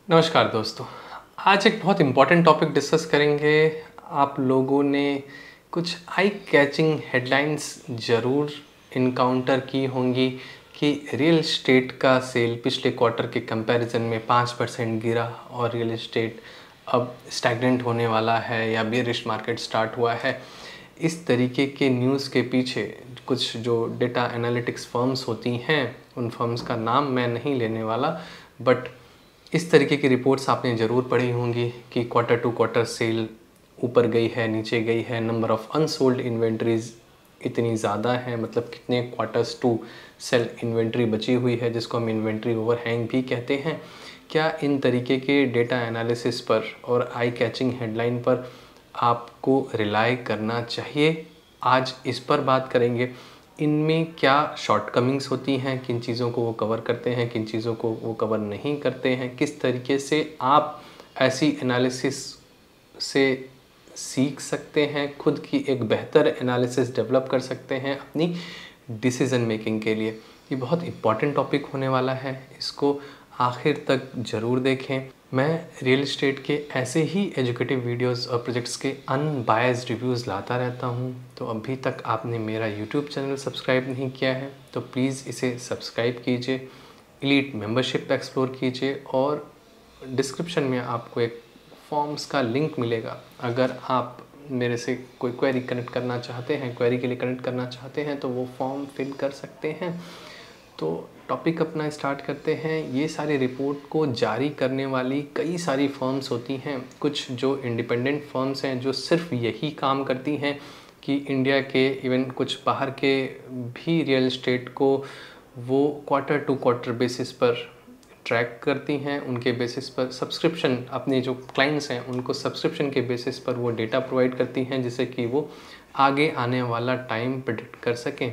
नमस्कार दोस्तों। आज एक बहुत इम्पॉर्टेंट टॉपिक डिस्कस करेंगे। आप लोगों ने कुछ आई कैचिंग हेडलाइंस ज़रूर इनकाउंटर की होंगी कि रियल एस्टेट का सेल पिछले क्वार्टर के कंपैरिजन में 5% गिरा और रियल एस्टेट अब स्टैग्नेंट होने वाला है या बेयरिश मार्केट स्टार्ट हुआ है। इस तरीके के न्यूज़ के पीछे कुछ जो डेटा एनालिटिक्स फर्म्स होती हैं, उन फर्म्स का नाम मैं नहीं लेने वाला, बट इस तरीके की रिपोर्ट्स आपने ज़रूर पढ़ी होंगी कि क्वार्टर टू क्वार्टर सेल ऊपर गई है, नीचे गई है, नंबर ऑफ़ अनसोल्ड इन्वेंट्रीज़ इतनी ज़्यादा है, मतलब कितने क्वार्टर्स टू सेल इन्वेंट्री बची हुई है, जिसको हम इन्वेंट्री ओवरहैंग भी कहते हैं। क्या इन तरीके के डेटा एनालिसिस पर और आई कैचिंग हेडलाइन पर आपको रिलाई करना चाहिए? आज इस पर बात करेंगे। इनमें क्या शॉर्टकमिंग्स होती हैं, किन चीज़ों को वो कवर करते हैं, किन चीज़ों को वो कवर नहीं करते हैं, किस तरीके से आप ऐसी एनालिसिस से सीख सकते हैं, खुद की एक बेहतर एनालिसिस डेवलप कर सकते हैं अपनी डिसीज़न मेकिंग के लिए। ये बहुत इम्पॉर्टेंट टॉपिक होने वाला है, इसको आखिर तक ज़रूर देखें। मैं रियल एस्टेट के ऐसे ही एजुकेटिव वीडियोस और प्रोजेक्ट्स के अनबायस्ड रिव्यूज़ लाता रहता हूं, तो अभी तक आपने मेरा यूट्यूब चैनल सब्सक्राइब नहीं किया है तो प्लीज़ इसे सब्सक्राइब कीजिए, एलीट मेंबरशिप एक्सप्लोर कीजिए और डिस्क्रिप्शन में आपको एक फॉर्म्स का लिंक मिलेगा। अगर आप मेरे से कोई क्वेरी कनेक्ट करना चाहते हैं, क्वेरी के लिए कनेक्ट करना चाहते हैं तो वो फॉर्म फिल कर सकते हैं। तो टॉपिक अपना स्टार्ट करते हैं। ये सारी रिपोर्ट को जारी करने वाली कई सारी फर्म्स होती हैं, कुछ जो इंडिपेंडेंट फर्म्स हैं जो सिर्फ यही काम करती हैं कि इंडिया के इवन कुछ बाहर के भी रियल एस्टेट को वो क्वार्टर टू क्वार्टर बेसिस पर ट्रैक करती हैं। उनके बेसिस पर सब्सक्रिप्शन, अपने जो क्लाइंट्स हैं उनको सब्सक्रिप्शन के बेसिस पर वो डेटा प्रोवाइड करती हैं जिससे कि वो आगे आने वाला टाइम प्रेडिक्ट कर सकें।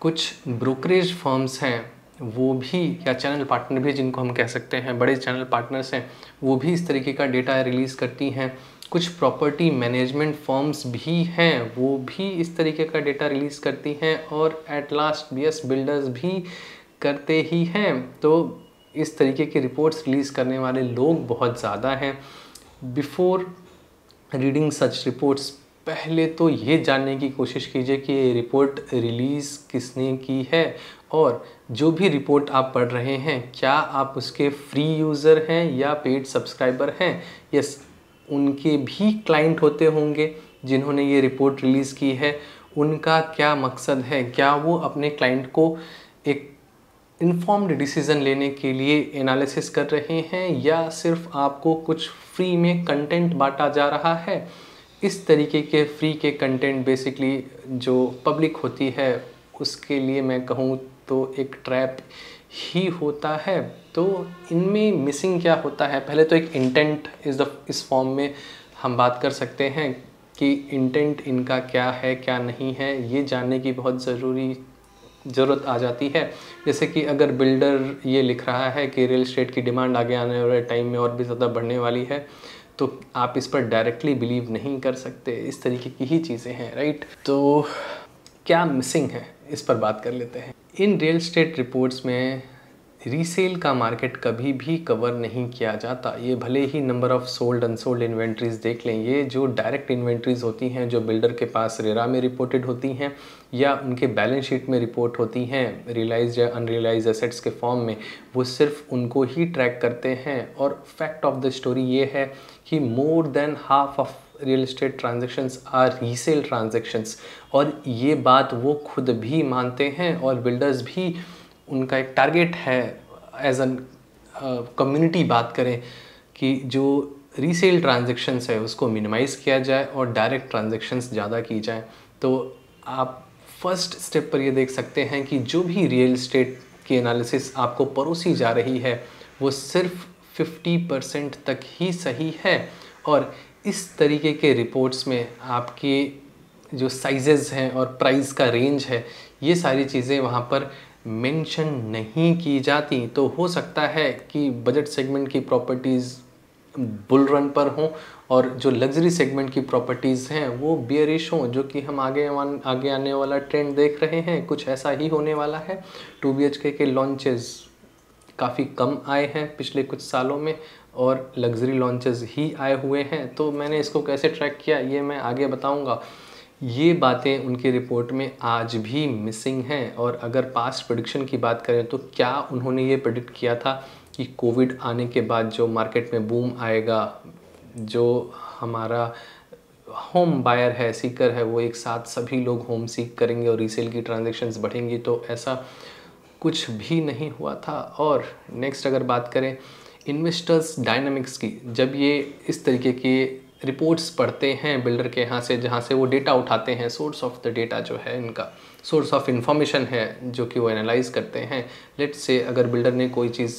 कुछ ब्रोकरेज फर्म्स हैं वो भी, या चैनल पार्टनर भी जिनको हम कह सकते हैं, बड़े चैनल पार्टनर्स हैं, वो भी इस तरीके का डेटा रिलीज़ करती हैं। कुछ प्रॉपर्टी मैनेजमेंट फर्म्स भी हैं, वो भी इस तरीके का डेटा रिलीज़ करती हैं और एट लास्ट बीएस बिल्डर्स भी करते ही हैं। तो इस तरीके की रिपोर्ट्स रिलीज़ करने वाले लोग बहुत ज़्यादा हैं। बिफोर रीडिंग सच रिपोर्ट्स, पहले तो ये जानने की कोशिश कीजिए कि ये रिपोर्ट रिलीज़ किसने की है, और जो भी रिपोर्ट आप पढ़ रहे हैं क्या आप उसके फ्री यूज़र हैं या पेड सब्सक्राइबर हैं। यस, उनके भी क्लाइंट होते होंगे जिन्होंने ये रिपोर्ट रिलीज़ की है। उनका क्या मकसद है, क्या वो अपने क्लाइंट को एक इन्फॉर्म्ड डिसीज़न लेने के लिए एनालिसिस कर रहे हैं या सिर्फ आपको कुछ फ्री में कंटेंट बांटा जा रहा है। इस तरीके के फ्री के कंटेंट बेसिकली जो पब्लिक होती है उसके लिए मैं कहूँ तो एक ट्रैप ही होता है। तो इनमें मिसिंग क्या होता है, पहले तो एक इंटेंट इस फॉर्म में हम बात कर सकते हैं कि इंटेंट इनका क्या है क्या नहीं है, ये जानने की बहुत ज़रूरत आ जाती है। जैसे कि अगर बिल्डर ये लिख रहा है कि रियल एस्टेट की डिमांड आगे आने वाले टाइम में और भी ज़्यादा बढ़ने वाली है, तो आप इस पर डायरेक्टली बिलीव नहीं कर सकते। इस तरीके की ही चीज़ें हैं, राइट। तो क्या मिसिंग है, इस पर बात कर लेते हैं। इन रियल एस्टेट रिपोर्ट्स में रीसेल का मार्केट कभी भी कवर नहीं किया जाता। ये भले ही number of sold unsold inventories देख लें, ये जो डायरेक्ट इन्वेंट्रीज़ होती हैं जो बिल्डर के पास रेरा में रिपोर्टेड होती हैं या उनके बैलेंस शीट में रिपोर्ट होती हैं रियलाइज्ड या अनरियलाइज्ड एसेट्स के फॉर्म में, वो सिर्फ उनको ही ट्रैक करते हैं। और फैक्ट ऑफ द स्टोरी ये है कि more than half of real estate transactions are resale transactions, और ये बात वो खुद भी मानते हैं और बिल्डर्स भी, उनका एक टारगेट है एज एन कम्युनिटी बात करें कि जो रीसेल ट्रांजेक्शन्स है उसको मिनिमाइज़ किया जाए और डायरेक्ट ट्रांजेक्शन्स ज़्यादा की जाए। तो आप फर्स्ट स्टेप पर ये देख सकते हैं कि जो भी रियल एस्टेट की एनालिसिस आपको परोसी जा रही है वो सिर्फ 50% तक ही सही है। और इस तरीके के रिपोर्ट्स में आपके जो साइजेज़ हैं और प्राइस का रेंज है, ये सारी चीज़ें वहाँ पर मेंशन नहीं की जाती। तो हो सकता है कि बजट सेगमेंट की प्रॉपर्टीज़ बुल रन पर हों और जो लग्जरी सेगमेंट की प्रॉपर्टीज़ हैं वो बियरिश हों, जो कि हम आगे आने वाला ट्रेंड देख रहे हैं, कुछ ऐसा ही होने वाला है। 2 BHK के लॉन्चेस काफ़ी कम आए हैं पिछले कुछ सालों में और लग्जरी लॉन्चेस ही आए हुए हैं। तो मैंने इसको कैसे ट्रैक किया ये मैं आगे बताऊंगा। ये बातें उनकी रिपोर्ट में आज भी मिसिंग हैं। और अगर पास्ट प्रेडिक्शन की बात करें तो क्या उन्होंने ये प्रेडिक्ट किया था कि कोविड आने के बाद जो मार्केट में बूम आएगा, जो हमारा होम बायर है, सीकर है, वो एक साथ सभी लोग होम सीक करेंगे और रीसेल की ट्रांजैक्शंस बढ़ेंगी, तो ऐसा कुछ भी नहीं हुआ था। और नेक्स्ट अगर बात करें इन्वेस्टर्स डायनामिक्स की, जब ये इस तरीके की रिपोर्ट्स पढ़ते हैं बिल्डर के यहाँ से, जहाँ से वो डेटा उठाते हैं, सोर्स ऑफ द डेटा जो है इनका सोर्स ऑफ इंफॉर्मेशन है जो कि वो एनालाइज करते हैं। लेट्स से अगर बिल्डर ने कोई चीज़,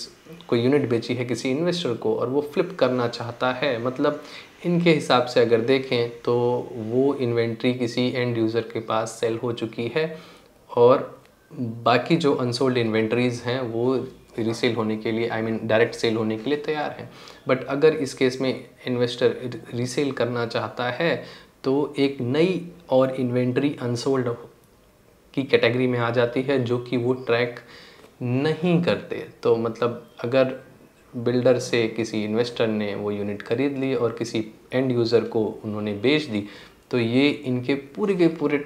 कोई यूनिट बेची है किसी इन्वेस्टर को और वो फ्लिप करना चाहता है, मतलब इनके हिसाब से अगर देखें तो वो इन्वेंट्री किसी एंड यूज़र के पास सेल हो चुकी है और बाकी जो अनसोल्ड इन्वेंट्रीज़ हैं वो रीसेल होने के लिए, आई मीन डायरेक्ट सेल होने के लिए तैयार हैं। बट अगर इस केस में इन्वेस्टर रीसेल करना चाहता है तो एक नई और इन्वेंट्री अनसोल्ड की कैटेगरी में आ जाती है जो कि वो ट्रैक नहीं करते। तो मतलब अगर बिल्डर से किसी इन्वेस्टर ने वो यूनिट खरीद ली और किसी एंड यूज़र को उन्होंने बेच दी, तो ये इनके पूरे के पूरे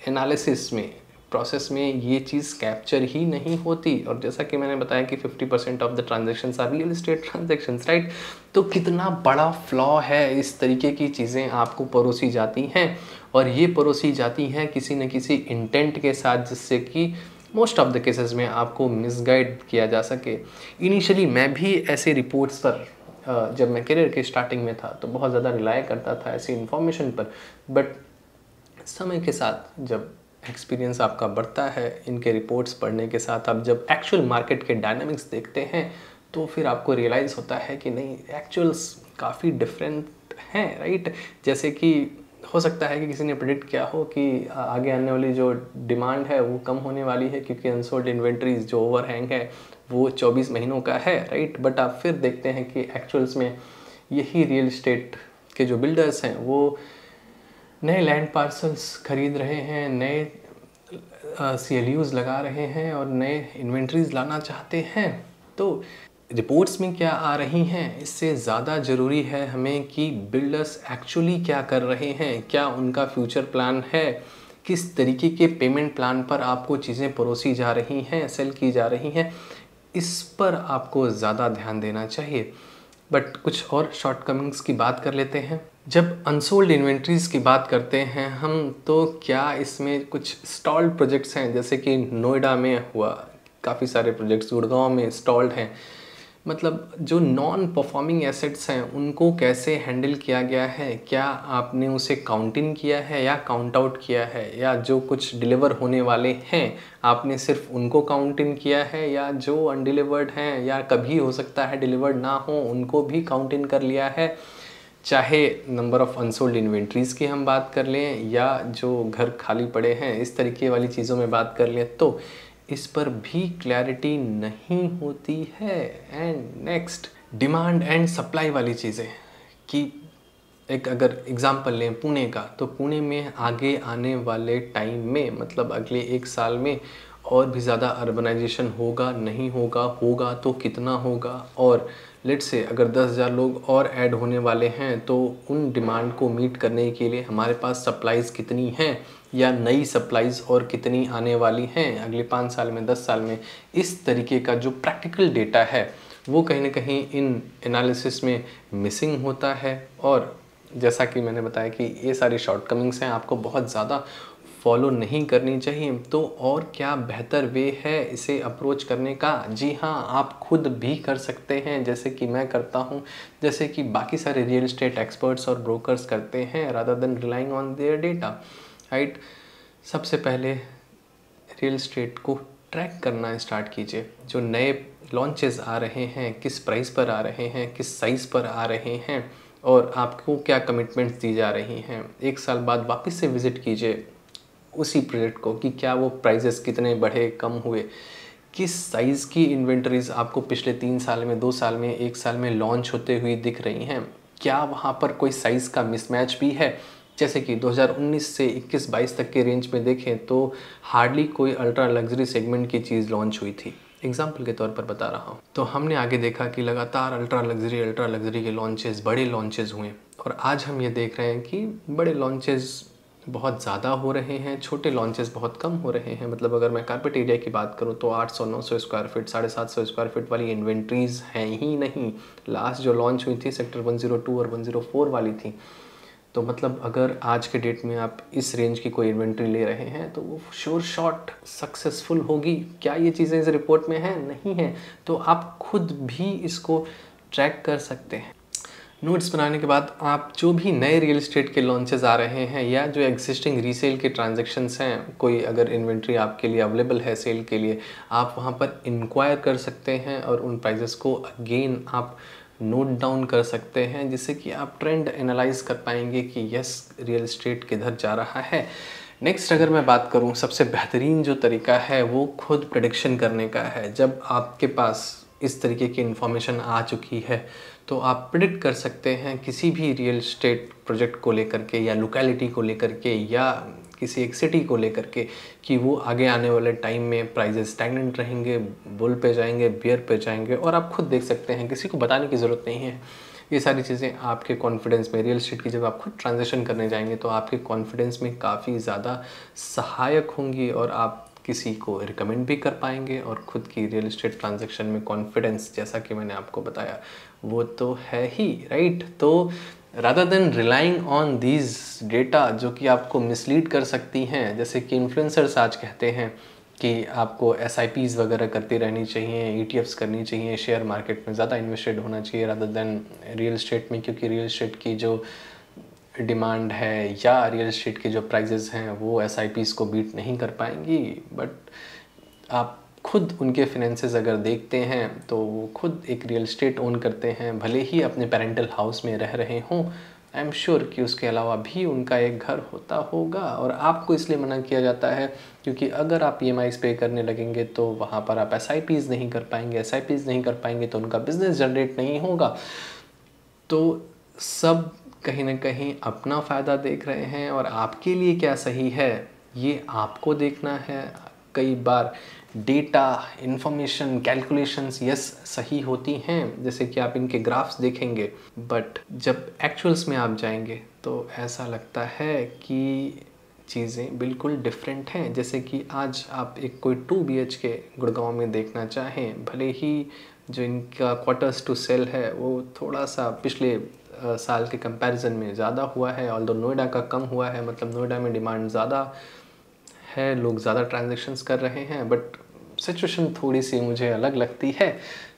एनालिसिस में, प्रोसेस में ये चीज़ कैप्चर ही नहीं होती। और जैसा कि मैंने बताया कि 50% of the transactions are real estate transactions, right. तो कितना बड़ा फ्लॉ है, इस तरीके की चीज़ें आपको परोसी जाती हैं और ये परोसी जाती हैं किसी न किसी इंटेंट के साथ, जिससे कि मोस्ट ऑफ द केसेस में आपको मिसगाइड किया जा सके। इनिशियली मैं भी ऐसे रिपोर्ट्स पर जब मैं करियर के स्टार्टिंग में था तो बहुत ज़्यादा रिलाय करता था ऐसी इन्फॉर्मेशन पर, बट समय के साथ जब एक्सपीरियंस आपका बढ़ता है इनके रिपोर्ट्स पढ़ने के साथ, आप जब एक्चुअल मार्केट के डायनामिक्स देखते हैं तो फिर आपको रियलाइज़ होता है कि नहीं, एक्चुअल्स काफ़ी डिफरेंट हैं, राइट। जैसे कि हो सकता है कि किसी ने प्रेडिक्ट किया हो कि आगे आने वाली जो डिमांड है वो कम होने वाली है क्योंकि अनसोल्ड इन्वेंट्रीज जो ओवरहैंग है वो 24 महीनों का है, राइट। बट आप फिर देखते हैं कि एक्चुअल्स में यही रियल इस्टेट के जो बिल्डर्स हैं वो नए लैंड पार्सल्स खरीद रहे हैं, नए CLUs लगा रहे हैं और नए इन्वेंट्रीज लाना चाहते हैं। तो रिपोर्ट्स में क्या आ रही हैं, इससे ज़्यादा ज़रूरी है हमें कि बिल्डर्स एक्चुअली क्या कर रहे हैं, क्या उनका फ्यूचर प्लान है, किस तरीके के पेमेंट प्लान पर आपको चीज़ें परोसी जा रही हैं, सेल की जा रही हैं, इस पर आपको ज़्यादा ध्यान देना चाहिए। बट कुछ और शॉर्टकमिंग्स की बात कर लेते हैं। जब अनसोल्ड इन्वेंट्रीज़ की बात करते हैं हम, तो क्या इसमें कुछ स्टॉल्ड प्रोजेक्ट्स हैं, जैसे कि नोएडा में हुआ, काफ़ी सारे प्रोजेक्ट्स गुड़गांव में स्टॉल्ड हैं। मतलब जो नॉन परफॉर्मिंग एसेट्स हैं उनको कैसे हैंडल किया गया है, क्या आपने उसे काउंट इन किया है या काउंट आउट किया है, या जो कुछ डिलीवर होने वाले हैं आपने सिर्फ उनको काउंट इन किया है, या जो अनडिलीवर्ड हैं या कभी हो सकता है डिलीवर्ड ना हो उनको भी काउंट इन कर लिया है। चाहे नंबर ऑफ़ अनसोल्ड इन्वेंट्रीज़ की हम बात कर लें या जो घर खाली पड़े हैं, इस तरीके वाली चीज़ों में बात कर लें, तो इस पर भी क्लैरिटी नहीं होती है। And next, demand and supply वाली चीज़ें कि एक अगर एग्जांपल लें पुणे का, तो पुणे में आगे आने वाले टाइम में, मतलब अगले 1 साल में और भी ज़्यादा अर्बनाइजेशन होगा, नहीं होगा, होगा तो कितना होगा, और लेट्स से अगर 10,000 लोग और ऐड होने वाले हैं तो उन डिमांड को मीट करने के लिए हमारे पास सप्लाईज़ कितनी हैं, या नई सप्लाईज़ और कितनी आने वाली हैं अगले 5 साल में, 10 साल में। इस तरीके का जो प्रैक्टिकल डेटा है वो कहीं ना कहीं इन एनालिसिस में मिसिंग होता है। और जैसा कि मैंने बताया कि ये सारी शॉर्टकमिंग्स हैं, आपको बहुत ज़्यादा फॉलो नहीं करनी चाहिए। तो और क्या बेहतर वे है इसे अप्रोच करने का? जी हाँ, आप खुद भी कर सकते हैं, जैसे कि मैं करता हूँ, जैसे कि बाकी सारे रियल एस्टेट एक्सपर्ट्स और ब्रोकर्स करते हैं, rather than relying on their data, right. सबसे पहले रियल एस्टेट को ट्रैक करना स्टार्ट कीजिए। जो नए लॉन्चेस आ रहे हैं किस प्राइस पर आ रहे हैं, किस साइज़ पर आ रहे हैं, और आपको क्या कमिटमेंट्स दी जा रही हैं। 1 साल बाद वापस से विज़िट कीजिए उसी प्रोजेक्ट को कि क्या वो प्राइजेस कितने बढ़े, कम हुए, किस साइज़ की इन्वेंटरीज आपको पिछले 3 साल में, 2 साल में, 1 साल में लॉन्च होते हुए दिख रही हैं, क्या वहाँ पर कोई साइज़ का मिसमैच भी है। जैसे कि 2019 से 21-22 तक के रेंज में देखें तो हार्डली कोई अल्ट्रा लग्जरी सेगमेंट की चीज़ लॉन्च हुई थी। एग्जाम्पल के तौर पर बता रहा हूँ। तो हमने आगे देखा कि लगातार अल्ट्रा लग्जरी के लॉन्चेस, बड़े लॉन्चेस हुए और आज हम ये देख रहे हैं कि बड़े लॉन्चेस बहुत ज़्यादा हो रहे हैं, छोटे लॉन्चेस बहुत कम हो रहे हैं। मतलब अगर मैं कारपेट एरिया की बात करूं तो 800-900 स्क्वायर फीट, 750 स्क्वायर फीट वाली इन्वेंट्रीज़ हैं ही नहीं। लास्ट जो लॉन्च हुई थी सेक्टर 102 और 104 वाली थी। तो मतलब अगर आज के डेट में आप इस रेंज की कोई इन्वेंट्री ले रहे हैं तो वो श्योर शॉट सक्सेसफुल होगी। क्या ये चीज़ें इस रिपोर्ट में हैं? नहीं है। तो आप खुद भी इसको ट्रैक कर सकते हैं। नोट्स बनाने के बाद आप जो भी नए रियल एस्टेट के लॉन्चेस आ रहे हैं या जो एग्जिस्टिंग रीसेल के ट्रांजैक्शंस हैं, कोई अगर इन्वेंट्री आपके लिए अवेलेबल है सेल के लिए, आप वहां पर इंक्वायर कर सकते हैं और उन प्राइजेस को अगेन आप नोट डाउन कर सकते हैं, जिससे कि आप ट्रेंड एनालाइज कर पाएंगे कि यस रियल एस्टेट किधर जा रहा है। नेक्स्ट अगर मैं बात करूं, सबसे बेहतरीन जो तरीका है वो खुद प्रेडिक्शन करने का है। जब आपके पास इस तरीके की इन्फॉर्मेशन आ चुकी है तो आप प्रिडिक्ट कर सकते हैं किसी भी रियल एस्टेट प्रोजेक्ट को लेकर के या लोकेलिटी को लेकर के या किसी एक सिटी को लेकर के कि वो आगे आने वाले टाइम में प्राइजेस स्टैग्नेंट रहेंगे, बुल पे जाएंगे, बियर पे जाएंगे। और आप खुद देख सकते हैं, किसी को बताने की ज़रूरत नहीं है। ये सारी चीज़ें आपके कॉन्फिडेंस में, रियल एस्टेट की जब आप खुद ट्रांजेक्शन करने जाएंगे तो आपके कॉन्फिडेंस में काफ़ी ज़्यादा सहायक होंगी और आप किसी को रिकमेंड भी कर पाएंगे और ख़ुद की रियल एस्टेट ट्रांजैक्शन में कॉन्फिडेंस, जैसा कि मैंने आपको बताया, वो तो है ही, राइट। तो rather than relying on these data जो कि आपको मिसलीड कर सकती हैं, जैसे कि इन्फ्लुएंसर्स आज कहते हैं कि आपको SIPs वगैरह करती रहनी चाहिए, ETFs करनी चाहिए, शेयर मार्केट में ज़्यादा इन्वेस्टेड होना चाहिए रादर देन रियल एस्टेट में, क्योंकि रियल एस्टेट की जो डिमांड है या रियल एस्टेट के जो प्राइजेस हैं वो SIPs को बीट नहीं कर पाएंगी। बट आप खुद उनके फिनेंसेस अगर देखते हैं तो वो खुद एक रियल एस्टेट ओन करते हैं, भले ही अपने पेरेंटल हाउस में रह रहे हों। आई एम श्योर कि उसके अलावा भी उनका एक घर होता होगा और आपको इसलिए मना किया जाता है क्योंकि अगर आप EMIs पे करने लगेंगे तो वहाँ पर आप SIPs नहीं कर पाएंगे, SIPs नहीं कर पाएंगे तो उनका बिजनेस जनरेट नहीं होगा। तो सब कहीं ना कहीं अपना फ़ायदा देख रहे हैं और आपके लिए क्या सही है ये आपको देखना है। कई बार डेटा, इंफॉर्मेशन, कैलकुलेशंस यस सही होती हैं, जैसे कि आप इनके ग्राफ्स देखेंगे, बट जब एक्चुअल्स में आप जाएंगे तो ऐसा लगता है कि चीज़ें बिल्कुल डिफरेंट हैं। जैसे कि आज आप एक कोई 2 BHK गुड़गांव में देखना चाहें, भले ही जो इनका क्वार्टर्स टू सेल है वो थोड़ा सा पिछले साल के कंपैरिजन में ज़्यादा हुआ है, ऑल्दो नोएडा का कम हुआ है। मतलब नोएडा में डिमांड ज़्यादा है, लोग ज़्यादा ट्रांजैक्शंस कर रहे हैं, बट सिचुएशन थोड़ी सी मुझे अलग लगती है।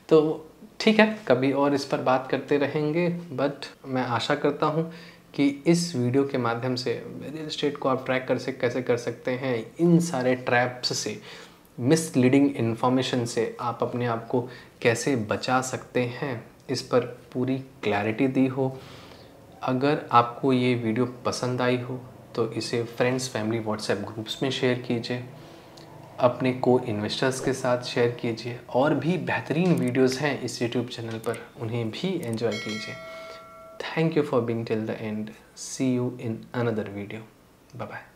तो ठीक है, कभी और इस पर बात करते रहेंगे। बट मैं आशा करता हूँ कि इस वीडियो के माध्यम से रियल एस्टेट को आप ट्रैक कैसे कर सकते हैं, इन सारे ट्रैप्स से, मिसलीडिंग इन्फॉर्मेशन से आप अपने आप को कैसे बचा सकते हैं, इस पर पूरी क्लैरिटी दी हो। अगर आपको ये वीडियो पसंद आई हो तो इसे फ्रेंड्स, फैमिली, व्हाट्सएप ग्रुप्स में शेयर कीजिए, अपने को इन्वेस्टर्स के साथ शेयर कीजिए। और भी बेहतरीन वीडियोस हैं इस यूट्यूब चैनल पर, उन्हें भी एंजॉय कीजिए। Thank you for being till the end. See you in another video. Bye bye.